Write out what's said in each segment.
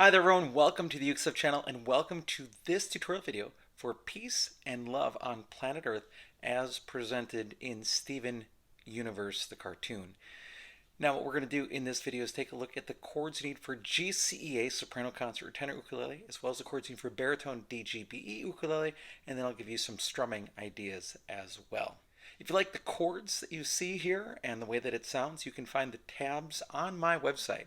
Hi there everyone, welcome to the UkeStuff channel and welcome to this tutorial video for Peace and Love on Planet Earth as presented in Steven Universe, the cartoon. Now what we're going to do in this video is take a look at the chords you need for GCEA soprano concert or tenor ukulele, as well as the chords you need for baritone DGBE ukulele, and then I'll give you some strumming ideas as well. If you like the chords that you see here and the way that it sounds, you can find the tabs on my website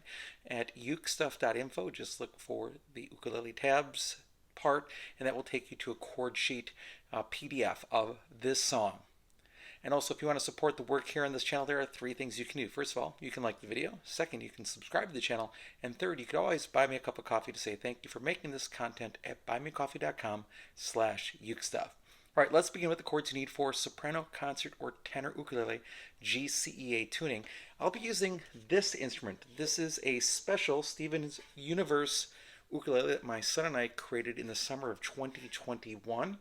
at UkeStuff.info. Just look for the ukulele tabs part, and that will take you to a chord sheet PDF of this song. And also, if you want to support the work here on this channel, there are three things you can do. First of all, you can like the video. Second, you can subscribe to the channel. And third, you could always buy me a cup of coffee to say thank you for making this content at buymeacoffee.com/UkeStuff. All right, let's begin with the chords you need for soprano, concert, or tenor ukulele GCEA tuning. I'll be using this instrument. This is a special Steven's Universe ukulele that my son and I created in the summer of 2021.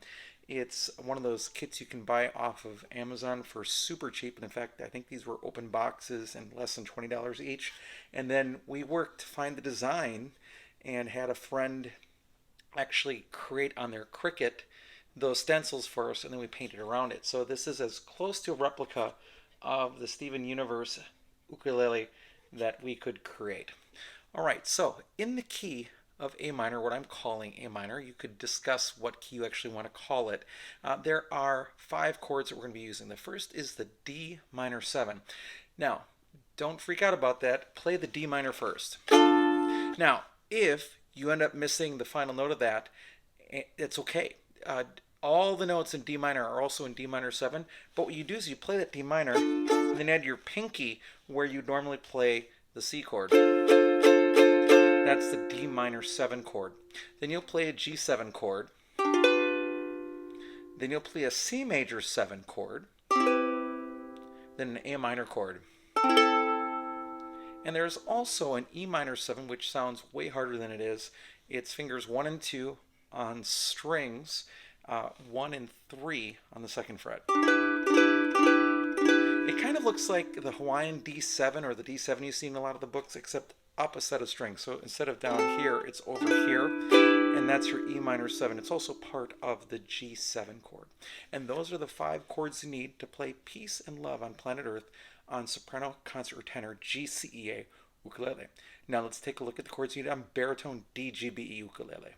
It's one of those kits you can buy off of Amazon for super cheap. And in fact, I think these were open boxes and less than $20 each. And then we worked to find the design and had a friend actually create on their Cricut those stencils for us, and then we painted around it. So this is as close to a replica of the Steven Universe ukulele that we could create. All right, so in the key of A minor, what I'm calling A minor, you could discuss what key you actually want to call it. There are 5 chords that we're going to be using. The first is the D minor 7. Now, don't freak out about that. Play the D minor first. Now, if you end up missing the final note of that, it's okay. All the notes in D minor are also in D minor 7, but what you do is you play that D minor and then add your pinky where you normally play the C chord. That's the D minor 7 chord. Then you'll play a G7 chord. Then you'll play a C major 7 chord. Then an A minor chord. And there's also an E minor 7, which sounds way harder than it is. It's fingers 1 and 2 on strings, 1 and 3 on the 2nd fret. It kind of looks like the Hawaiian D7 or the D7 you see in a lot of the books, except up a set of strings. So instead of down here, it's over here, and that's your E minor 7. It's also part of the G7 chord. And those are the 5 chords you need to play Peace and Love on Planet Earth on soprano, concert, or tenor GCEA ukulele. Now let's take a look at the chords you need on baritone DGBE ukulele.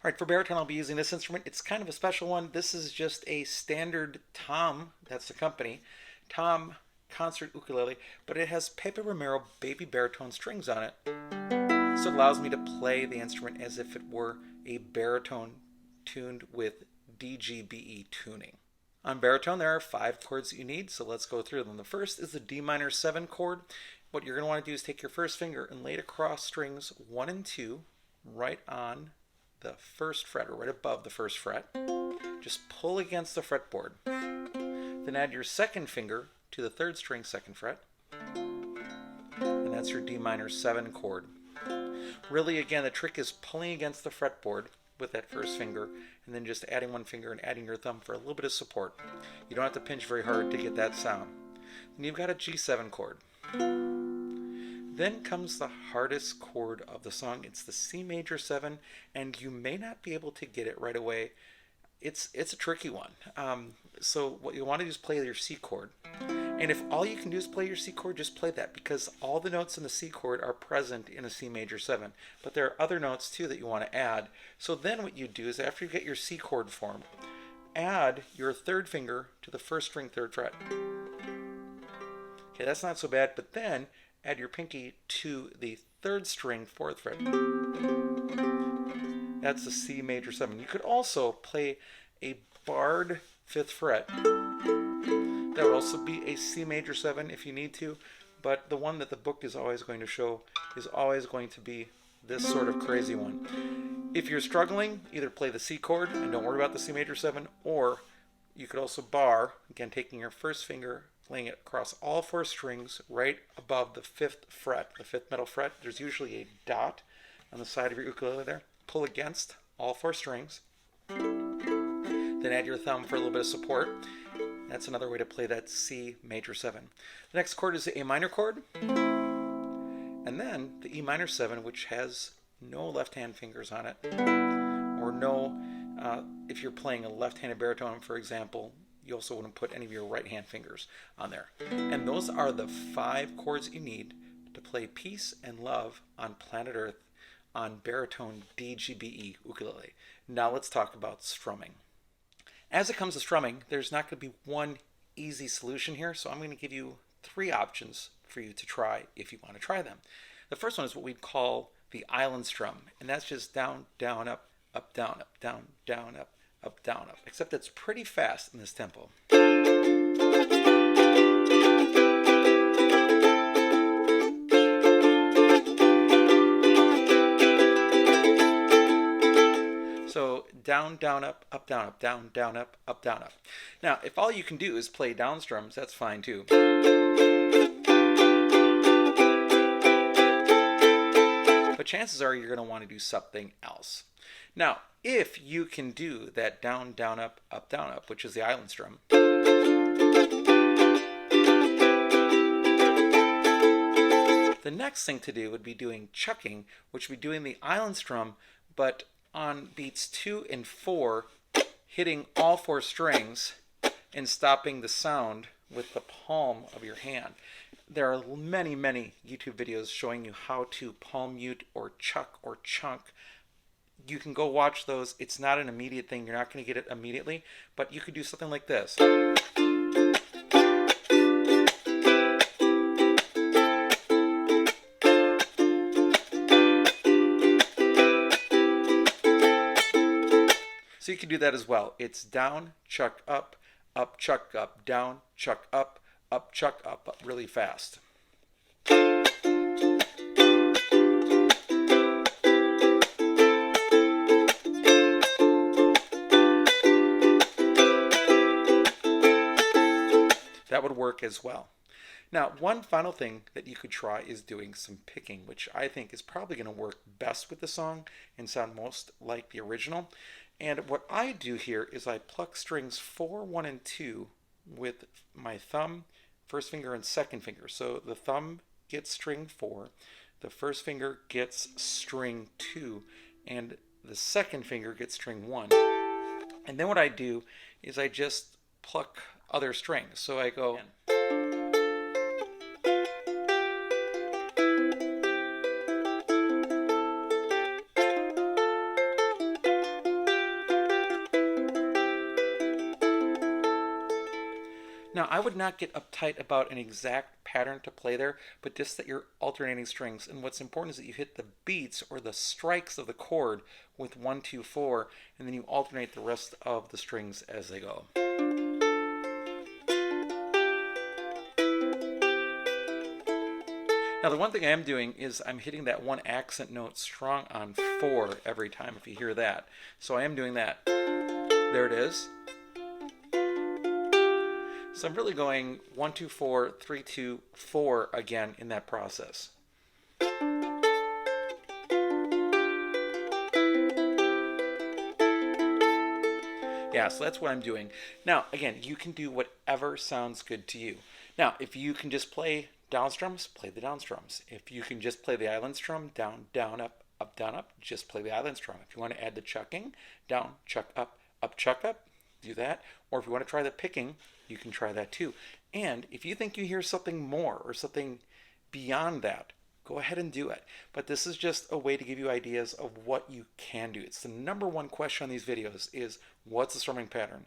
All right, for baritone, I'll be using this instrument. It's kind of a special one. This is just a standard tom, that's the company, tom concert ukulele, but it has Pepe Romero baby baritone strings on it. So it allows me to play the instrument as if it were a baritone tuned with DGBE tuning. On baritone, there are 5 chords that you need, so let's go through them. The first is the D minor 7 chord. What you're going to want to do is take your first finger and lay it across strings 1 and 2 right on the 1st fret, or right above the 1st fret. Just pull against the fretboard. Then add your 2nd finger to the 3rd string, 2nd fret. And that's your D minor 7 chord. Really, again, the trick is pulling against the fretboard with that 1st finger, and then just adding 1 finger and adding your thumb for a little bit of support. You don't have to pinch very hard to get that sound. Then you've got a G7 chord. Then comes the hardest chord of the song. It's the C major 7, and you may not be able to get it right away. It's a tricky one. So what you want to do is play your C chord. And if all you can do is play your C chord, just play that, because all the notes in the C chord are present in a C major 7. But there are other notes too that you want to add. So then what you do is, after you get your C chord formed, add your 3rd finger to the 1st string, 3rd fret. Okay, that's not so bad, but then add your pinky to the 3rd string, 4th fret. That's the C major 7. You could also play a barred 5th fret. That would also be a C major 7 if you need to, but the one that the book is always going to show is always going to be this sort of crazy one. If you're struggling, either play the C chord and don't worry about the C major 7, or you could also bar, again taking your 1st finger, laying it across all 4 strings right above the 5th fret, the 5th middle fret. There's usually a dot on the side of your ukulele there. Pull against all 4 strings. Then add your thumb for a little bit of support. That's another way to play that C major 7. The next chord is the A minor chord. And then the E minor 7, which has no left hand fingers on it, or no, if you're playing a left-handed baritone, for example, you also wouldn't put any of your right hand fingers on there. And those are the 5 chords you need to play Peace and Love on Planet Earth on baritone DGBE ukulele. Now let's talk about strumming. As it comes to strumming, there's not going to be one easy solution here, so I'm going to give you 3 options for you to try if you want to try them. The first one is what we'd call the island strum, and that's just down, down, up, down, down, up, down, up, except it's pretty fast in this tempo. So down, down, up, down, up, down, down, up, down, up. Now, if all you can do is play down strums, that's fine too. But chances are you're going to want to do something else. Now, if you can do that down, down, up, down, up, which is the island strum, the next thing to do would be doing chucking, which would be doing the island strum, but on beats 2 and 4, hitting all 4 strings and stopping the sound with the palm of your hand. There are many, many YouTube videos showing you how to palm mute or chuck or chunk. You can go watch those. It's not an immediate thing. You're not going to get it immediately, but you could do something like this. So you can do that as well. It's down, chuck, up, chuck, up, down, chuck, up, chuck, up really fast. That would work as well. Now, one final thing that you could try is doing some picking, which I think is probably going to work best with the song and sound most like the original. And what I do here is I pluck strings 4, 1, and 2 with my thumb, first finger, and second finger. So the thumb gets string 4, the first finger gets string 2, and the second finger gets string 1. And then what I do is I just pluck other strings. So I go... Now, I would not get uptight about an exact pattern to play there, but just that you're alternating strings. And what's important is that you hit the beats or the strikes of the chord with 1, 2, 4, and then you alternate the rest of the strings as they go. Now, the one thing I am doing is I'm hitting that one accent note strong on 4 every time, if you hear that. So I am doing that. There it is. So I'm really going 1, 2, 4, 3, 2, 4 again in that process. Yeah, so that's what I'm doing. Now, again, you can do whatever sounds good to you. Now, if you can just play down strums, play the down strums. If you can just play the island strum, down, down, up, down, up, just play the island strum. If you want to add the chucking, down, chuck, up, chuck, up, do that. Or if you want to try the picking, you can try that too. And if you think you hear something more or something beyond that, go ahead and do it. But this is just a way to give you ideas of what you can do. It's the number one question on these videos is, what's the strumming pattern?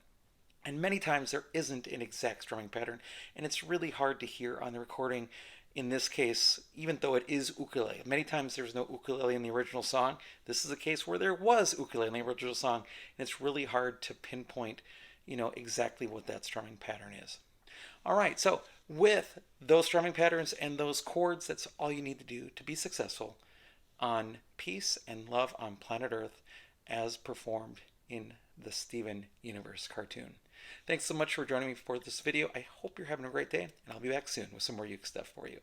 And many times there isn't an exact strumming pattern, and it's really hard to hear on the recording. In this case, even though it is ukulele, many times there's no ukulele in the original song. This is a case where there was ukulele in the original song, and it's really hard to pinpoint, exactly what that strumming pattern is. All right, so with those strumming patterns and those chords, that's all you need to do to be successful on Peace and Love on Planet Earth as performed in the Steven Universe cartoon. Thanks so much for joining me for this video. I hope you're having a great day, and I'll be back soon with some more Uke stuff for you.